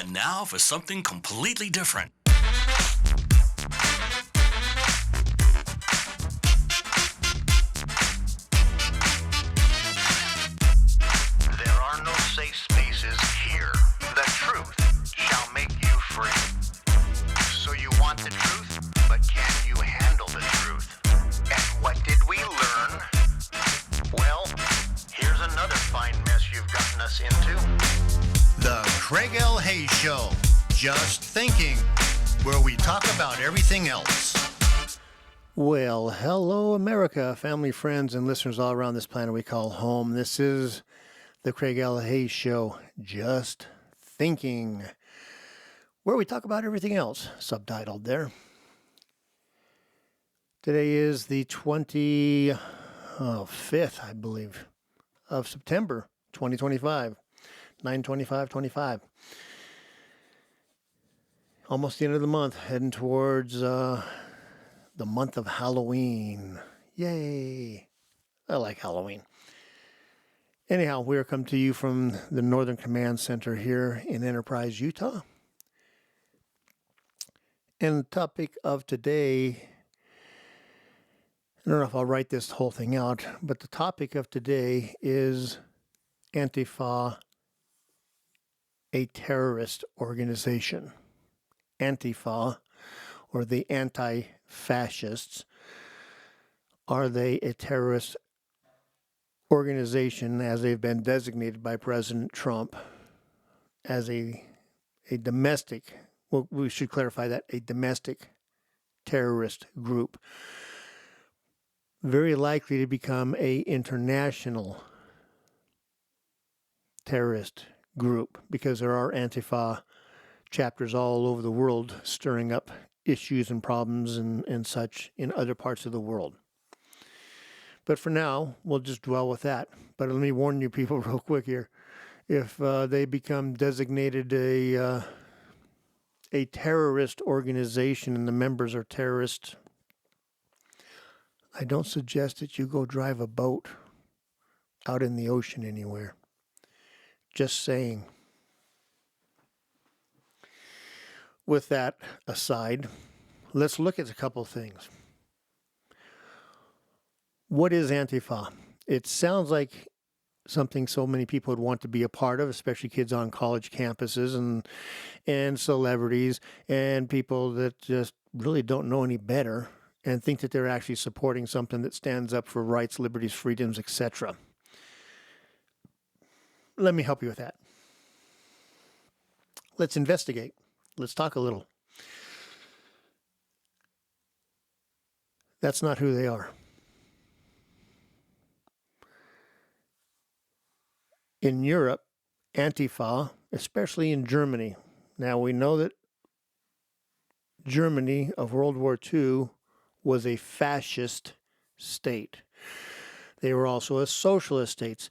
And now for something completely different. There are no safe spaces here. The truth shall make you free. So you want the truth, but can you handle the truth? And what did we learn? Well, here's another fine mess you've gotten us into. The Craig L. Hayes Show. Just thinking, where we talk about everything else. Well, hello, America, family, friends, and listeners all around this planet we call home. This is the Craig L. Hayes Show, Just Thinking, where we talk about everything else, subtitled there. Today is the 25th, I believe, of September, 2025, 9/25/25. Almost the end of the month, heading towards the month of Halloween. Yay! I like Halloween. Anyhow, we are come to you from the Northern Command Center here in Enterprise, Utah. And the topic of today, I don't know if I'll write this whole thing out, but the topic of today is Antifa, a terrorist organization. Antifa, or the anti-fascists, are they a terrorist organization as they've been designated by President Trump as a domestic, well, we should clarify that, a domestic terrorist group, very likely to become a international terrorist group because there are Antifa chapters all over the world stirring up issues and problems and such in other parts of the world. But for now, we'll just dwell with that. But let me warn you people real quick here. If they become designated a terrorist organization and the members are terrorists, I don't suggest that you go drive a boat out in the ocean anywhere. Just saying. With that aside, let's look at a couple things. What is Antifa? It sounds like something so many people would want to be a part of, especially kids on college campuses and celebrities and people that just really don't know any better and think that they're actually supporting something that stands up for rights, liberties, freedoms, etc. Let me help you with that. Let's investigate. Let's talk a little. That's not who they are. In Europe, Antifa, especially in Germany. Now we know that Germany of World War II was a fascist state. They were also a socialist state.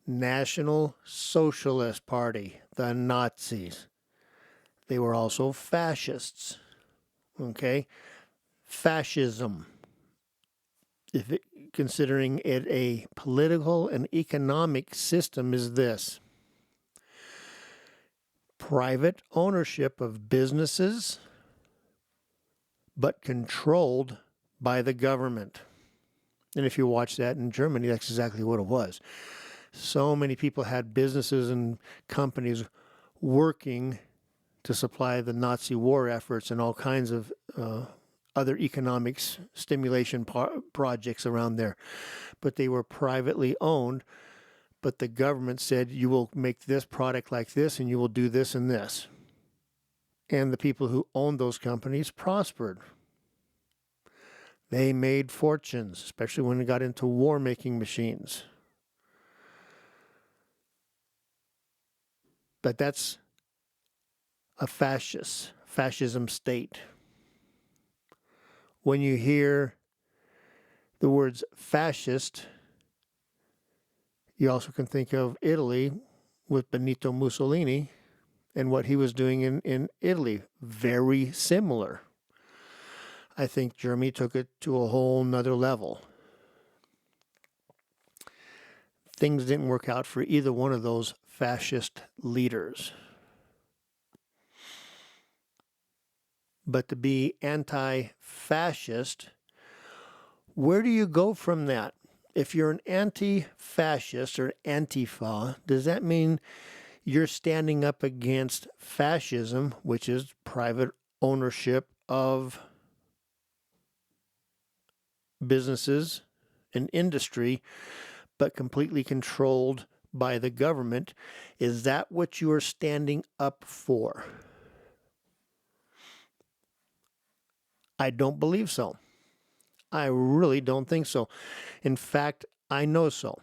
National Socialist Party, the Nazis. They were also fascists. Okay? Fascism. Considering it a political and economic system, is this: private ownership of businesses, but controlled by the government. And if you watch that in Germany, that's exactly what it was. So many people had businesses and companies working to supply the Nazi war efforts and all kinds of other economics stimulation projects around there. But they were privately owned, but the government said, you will make this product like this and you will do this and this. And the people who owned those companies prospered. They made fortunes, especially when it got into war-making machines. But that's a fascism state. When you hear the words fascist, you also can think of Italy with Benito Mussolini and what he was doing in Italy. Very similar. I think Germany took it to a whole nother level. Things didn't work out for either one of those fascist leaders. but to be anti-fascist, where do you go from that? If you're an anti-fascist or Antifa, does that mean you're standing up against fascism, which is private ownership of businesses and industry, but completely controlled by the government? Is that what you are standing up for? I don't believe so. I really don't think so. In fact, I know so.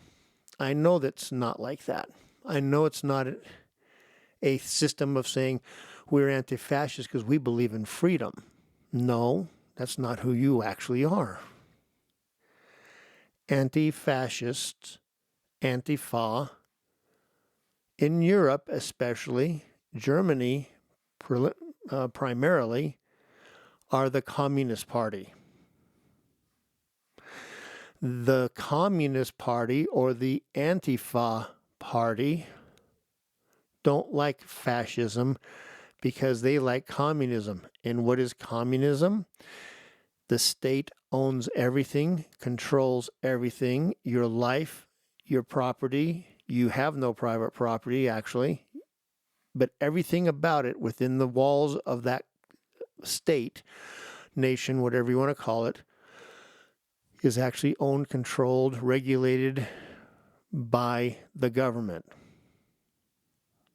I know that's not like that. I know it's not a system of saying we're anti-fascist because we believe in freedom. No, that's not who you actually are. Anti-fascists, Antifa, in Europe especially, Germany primarily, are the Communist Party. The Communist Party or the Antifa Party don't like fascism because they like communism. And what is communism? The state owns everything, controls everything, your life, your property. You have no private property, actually, but everything about it within the walls of that state, nation, whatever you want to call it, is actually owned, controlled, regulated by the government.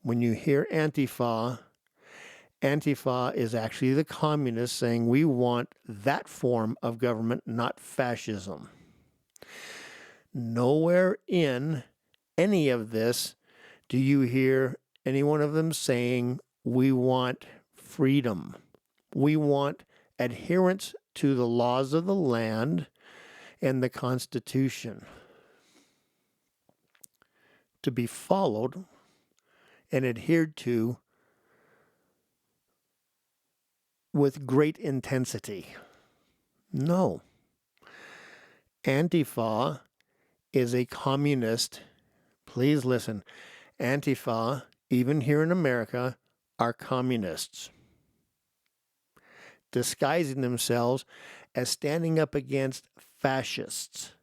When you hear Antifa, Antifa is actually the communists saying we want that form of government, not fascism. Nowhere in any of this do you hear any one of them saying we want freedom. We want adherence to the laws of the land and the Constitution to be followed and adhered to with great intensity. No. Antifa is a communist. Please listen. Antifa, even here in America, are communists, disguising themselves as standing up against fascists.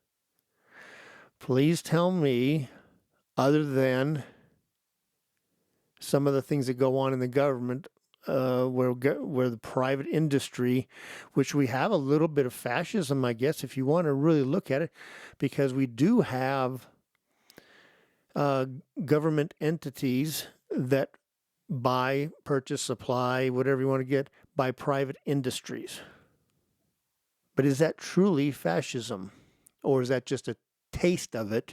Please tell me, other than some of the things that go on in the government, where the private industry, which we have a little bit of fascism, I guess, if you want to really look at it, because we do have government entities that buy, purchase, supply, whatever you want to get, by private industries. But is that truly fascism? Or is that just a taste of it?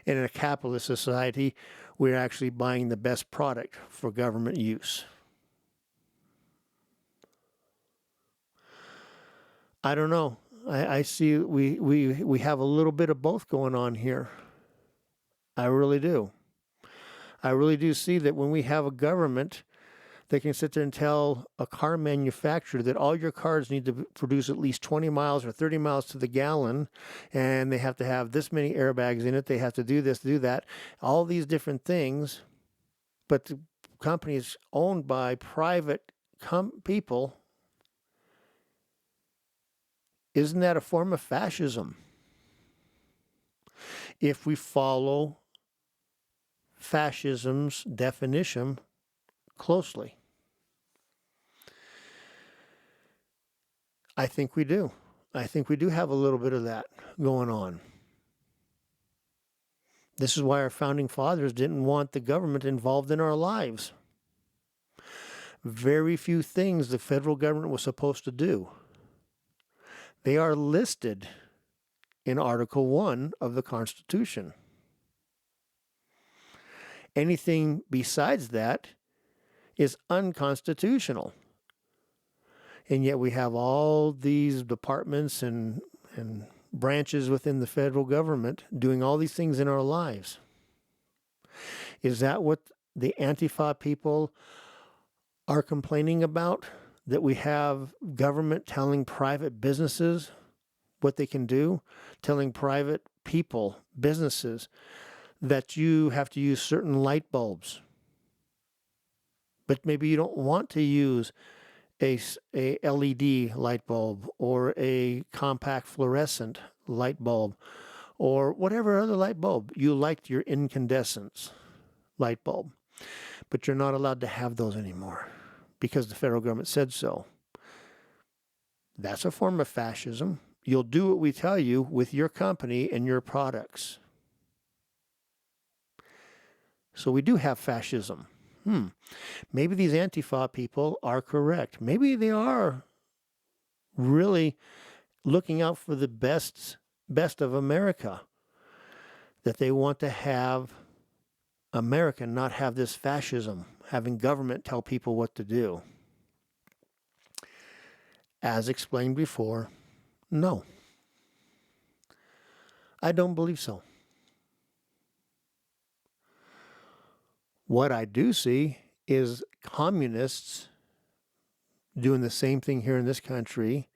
And in a capitalist society, we're actually buying the best product for government use. I don't know. I see we have a little bit of both going on here. I really do. I really do see that when we have a government that can sit there and tell a car manufacturer that all your cars need to produce at least 20 miles or 30 miles to the gallon, and they have to have this many airbags in it, they have to do this, do that, all these different things, but the company is owned by private people. Isn't that a form of fascism? If we follow fascism's definition closely. I think we do. I think we do have a little bit of that going on. This is why our founding fathers didn't want the government involved in our lives. Very few things the federal government was supposed to do. They are listed in Article 1 of the Constitution. Anything besides that is unconstitutional. And yet we have all these departments and branches within the federal government doing all these things in our lives. Is that what the Antifa people are complaining about? That we have government telling private businesses what they can do, telling private people, businesses, that you have to use certain light bulbs. But maybe you don't want to use a LED light bulb or a compact fluorescent light bulb or whatever other light bulb. You liked your incandescence light bulb, but you're not allowed to have those anymore because the federal government said so. That's a form of fascism. You'll do what we tell you with your company and your products. So we do have fascism. Maybe these Antifa people are correct. Maybe they are really looking out for the best of America. That they want to have America not have this fascism, having government tell people what to do. As explained before, no. I don't believe so. What I do see is communists doing the same thing here in this country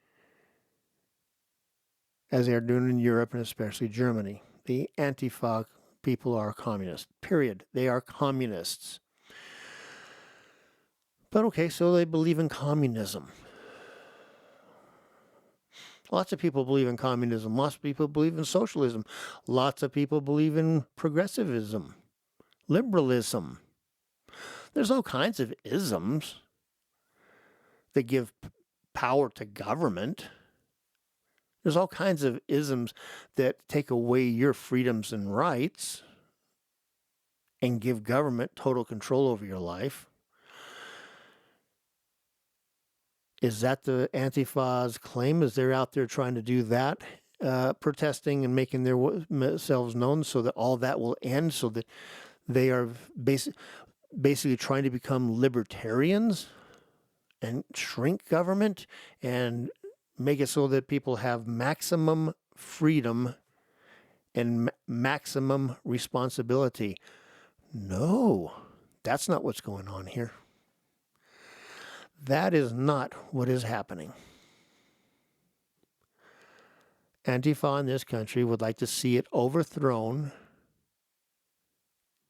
as they are doing in Europe and especially Germany. The Antifa people are communists, period. They are communists. But okay, so they believe in communism. Lots of people believe in communism. Lots of people believe in socialism. Lots of people believe in progressivism, liberalism. There's all kinds of isms that give power to government. There's all kinds of isms that take away your freedoms and rights and give government total control over your life. Is that the Antifa's claim? Is they're out there trying to do that, protesting and making themselves known so that all that will end, so that they are basically trying to become libertarians and shrink government and make it so that people have maximum freedom and maximum responsibility? No, that's not what's going on here. That is not what is happening. Antifa in this country would like to see it overthrown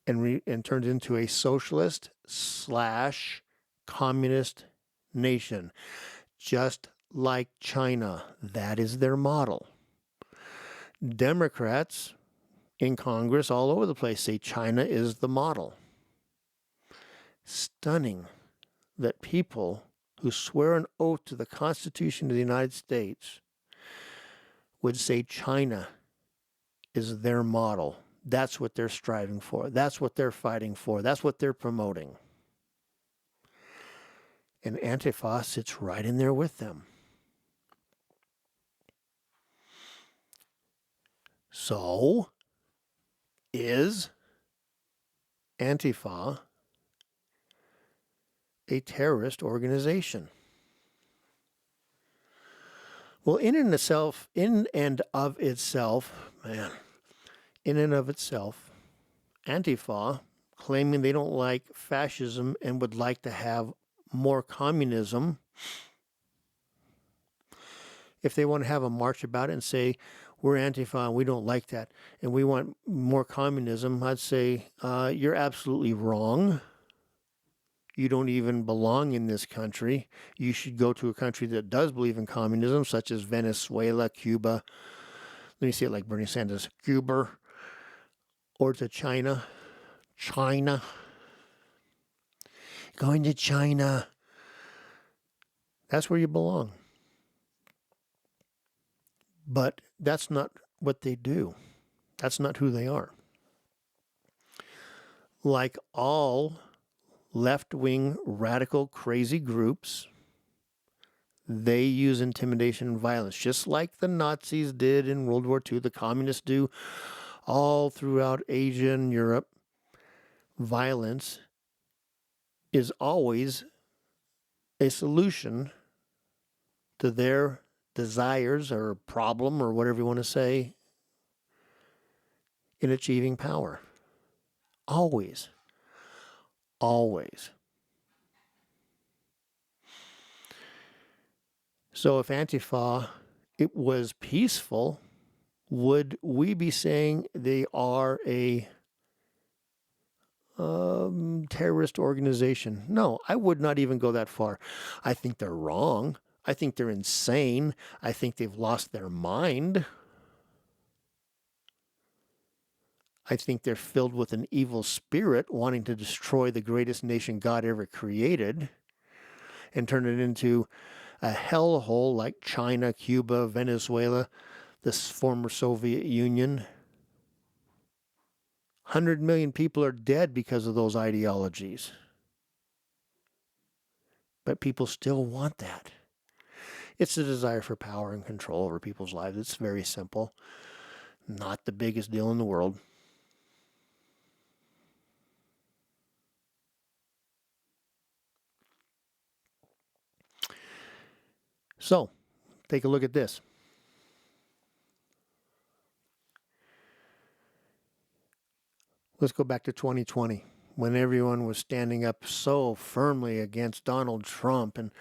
and turned into a socialist / communist nation, just like China. That is their model. Democrats in Congress all over the place say China is the model. Stunning that people who swear an oath to the Constitution of the United States would say China is their model. That's what they're striving for. That's what they're fighting for. That's what they're promoting. And Antifa sits right in there with them. So, is Antifa a terrorist organization? Well, in and of itself, Antifa, claiming they don't like fascism and would like to have more communism, if they want to have a march about it and say, we're Antifa and we don't like that and we want more communism, I'd say, you're absolutely wrong. You don't even belong in this country. You should go to a country that does believe in communism, such as Venezuela, Cuba. Let me say it like Bernie Sanders, Cuba. Or to China. China. Going to China. That's where you belong. But that's not what they do. That's not who they are. Like all left-wing, radical, crazy groups, they use intimidation and violence, just like the Nazis did in World War II, the communists do all throughout Asia and Europe. Violence is always a solution to their desires or problem or whatever you want to say in achieving power. Always. Always. So if Antifa, it was peaceful, would we be saying they are a terrorist organization. No, I would not even go that far. I think they're wrong. I think they're insane. I think they've lost their mind. I think they're filled with an evil spirit wanting to destroy the greatest nation God ever created and turn it into a hellhole like China, Cuba, Venezuela, this former Soviet Union. 100 million people are dead because of those ideologies. But people still want that. It's a desire for power and control over people's lives. It's very simple. Not the biggest deal in the world. So, take a look at this. Let's go back to 2020, when everyone was standing up so firmly against Donald Trump, and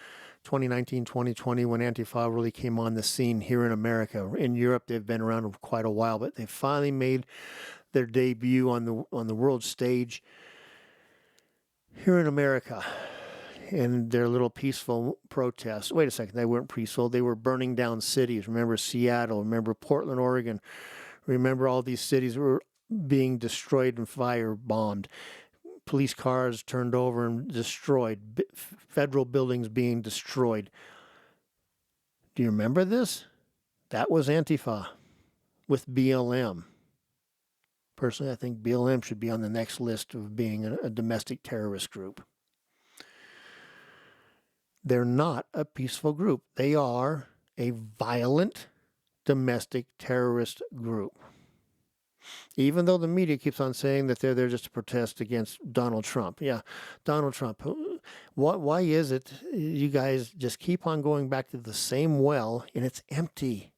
2019, 2020, when Antifa really came on the scene here in America. In Europe, they've been around quite a while, but they finally made their debut on the world stage here in America. In their little peaceful protests. Wait a second, they weren't peaceful. They were burning down cities. Remember Seattle, remember Portland, Oregon. Remember all these cities were being destroyed and firebombed. Police cars turned over and destroyed. Federal buildings being destroyed. Do you remember this? That was Antifa with BLM. Personally, I think BLM should be on the next list of being a domestic terrorist group. They're not a peaceful group. They are a violent domestic terrorist group. Even though the media keeps on saying that they're there just to protest against Donald Trump. Yeah, Donald Trump. Why is it you guys just keep on going back to the same well and it's empty?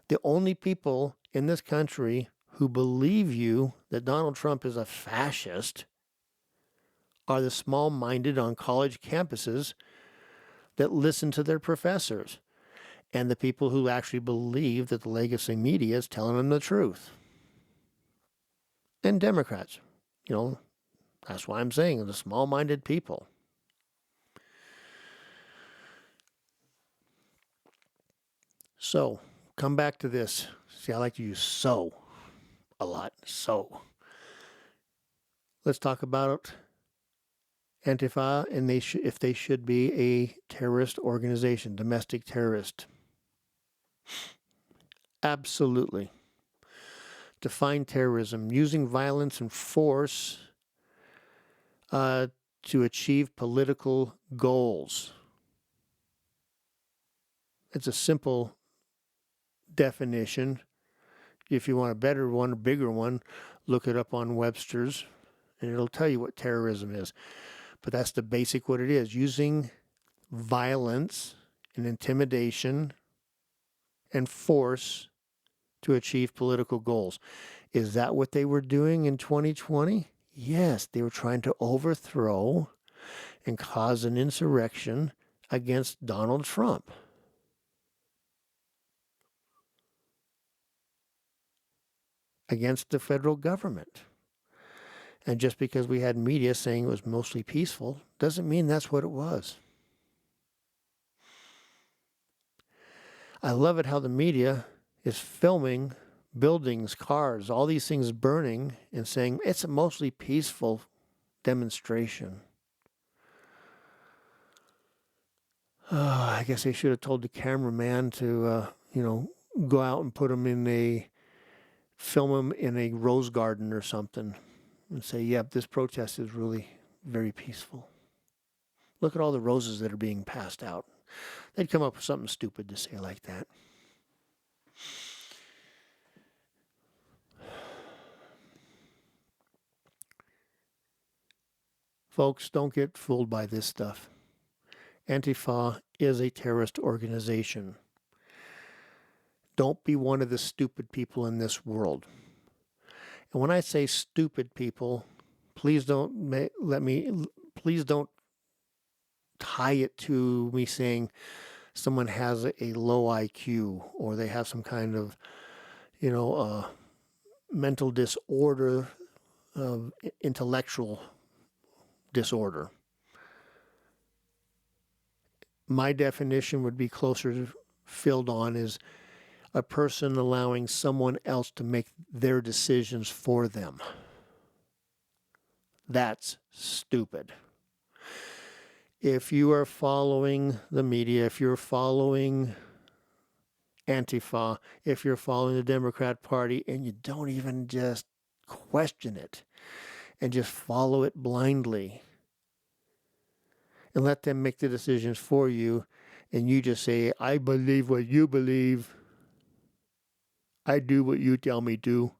The only people in this country who believe you that Donald Trump is a fascist are the small-minded on college campuses that listen to their professors and the people who actually believe that the legacy media is telling them the truth. And Democrats, that's why I'm saying the small-minded people. So, come back to this. See, I like to use so a lot. So, let's talk about Antifa and if they should be a terrorist organization, domestic terrorist. Absolutely. Define terrorism: using violence and force to achieve political goals. It's a simple definition. If you want a better one, a bigger one, look it up on Webster's, and it'll tell you what terrorism is. But that's the basic what it is: using violence and intimidation and force to achieve political goals. Is that what they were doing in 2020? Yes, they were trying to overthrow and cause an insurrection against Donald Trump. Against the federal government. And just because we had media saying it was mostly peaceful doesn't mean that's what it was. I love it how the media is filming buildings, cars, all these things burning and saying it's a mostly peaceful demonstration. I guess they should have told the cameraman to, go out and film him in a rose garden or something and say, yep, this protest is really very peaceful. Look at all the roses that are being passed out. They'd come up with something stupid to say like that. Folks, don't get fooled by this stuff. Antifa is a terrorist organization. Don't be one of the stupid people in this world. And when I say stupid people, please don't tie it to me saying someone has a low IQ or they have some kind of, mental disorder intellectual disorder. My definition would be closer to filled on is a person allowing someone else to make their decisions for them. That's stupid. If you are following the media, if you're following Antifa, if you're following the Democrat Party and you don't even just question it and just follow it blindly and let them make the decisions for you, and you just say, I believe what you believe, I do what you tell me to,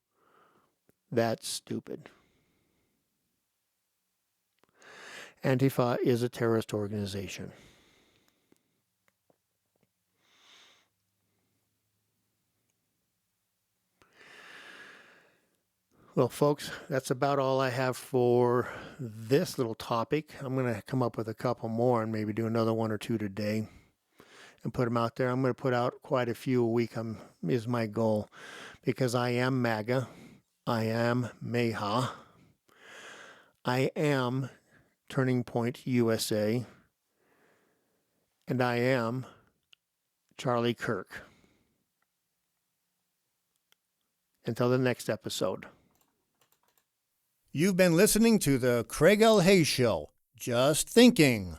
that's stupid. Antifa is a terrorist organization. Well, folks, that's about all I have for this little topic. I'm going to come up with a couple more and maybe do another one or two today and put them out there. I'm going to put out quite a few a week is my goal, because I am MAGA. I am Mayha. I am Turning Point USA. And I am Charlie Kirk. Until the next episode. You've been listening to the Craig L. Hayes Show. Just thinking.